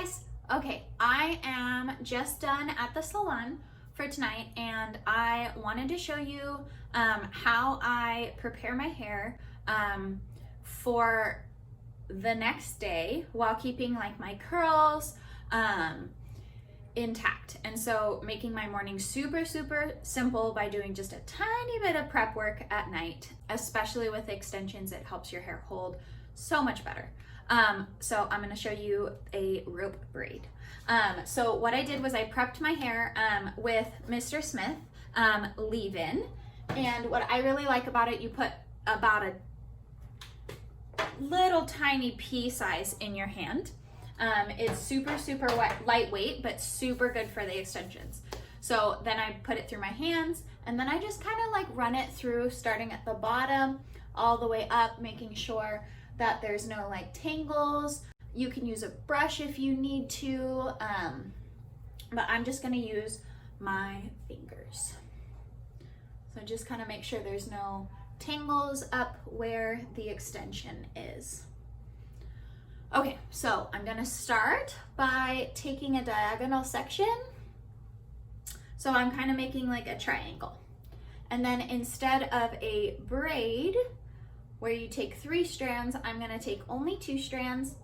guys. Okay, I am just done at the salon for tonight and I wanted to show you how I prepare my hair for the next day while keeping like my curls intact. And so making my morning super simple by doing just a tiny bit of prep work at night, especially with extensions. It helps your hair hold so much better. So I'm gonna show you a rope braid. So what I did was I prepped my hair with Mr. Smith leave-in, and what I really like about it, you put about a little tiny pea size in your hand. It's super lightweight, but super good for the extensions. So then I put it through my hands, and then I just kind of like run it through, starting at the bottom all the way up, making sure that there's no like tangles. You can use a brush if you need to, but I'm just gonna use my fingers. So just kind of make sure there's no tangles up where the extension is. Okay, so I'm gonna start by taking a diagonal section. So I'm kind of making like a triangle. And then instead of a braid, where you take 3 strands, I'm gonna take only 2 strands,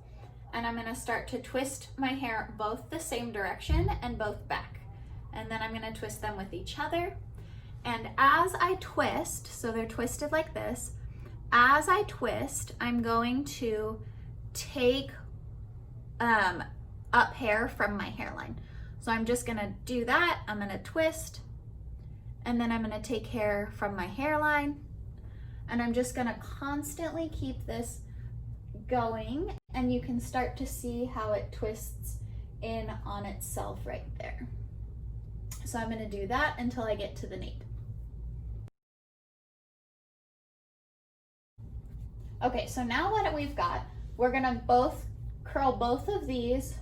and I'm gonna start to twist my hair both the same direction and both back. And then I'm gonna twist them with each other. And as I twist, so they're twisted like this, as I twist, I'm going to take up hair from my hairline. So I'm just gonna do that. I'm gonna twist, and then I'm gonna take hair from my hairline, and I'm just gonna constantly keep this going, and you can start to see how it twists in on itself right there. So I'm gonna do that until I get to the nape. Okay, so now what we've got, we're gonna curl both of these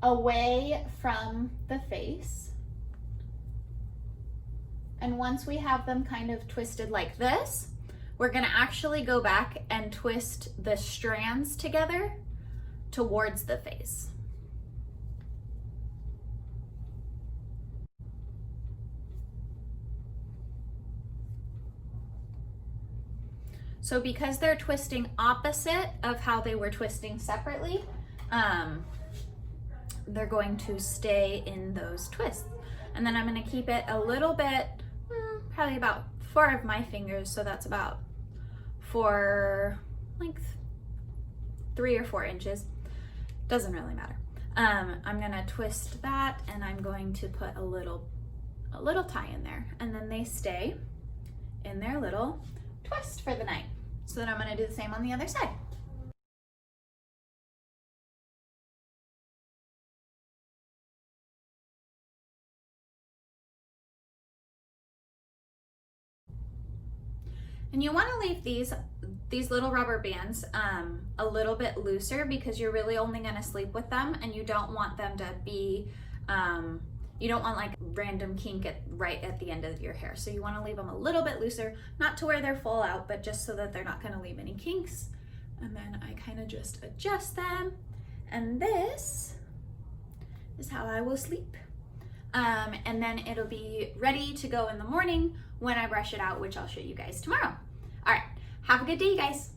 away from the face. And once we have them kind of twisted like this, we're gonna actually go back and twist the strands together towards the face. So because they're twisting opposite of how they were twisting separately, they're going to stay in those twists. And then I'm gonna keep it a little bit, probably about 4 of my fingers, so that's about 3 or 4 inches. Doesn't really matter. I'm gonna twist that, and I'm going to put a little tie in there, and then they stay in their little twist for the night. So then I'm gonna do the same on the other side. And you want to leave these little rubber bands a little bit looser, because you're really only going to sleep with them, and you don't want them to be, you don't want like random kink right at the end of your hair. So you want to leave them a little bit looser, not to where they're full out, but just so that they're not going to leave any kinks. And then I kind of just adjust them, and this is how I will sleep. And then it'll be ready to go in the morning when I brush it out, which I'll show you guys tomorrow. All right, have a good day, you guys.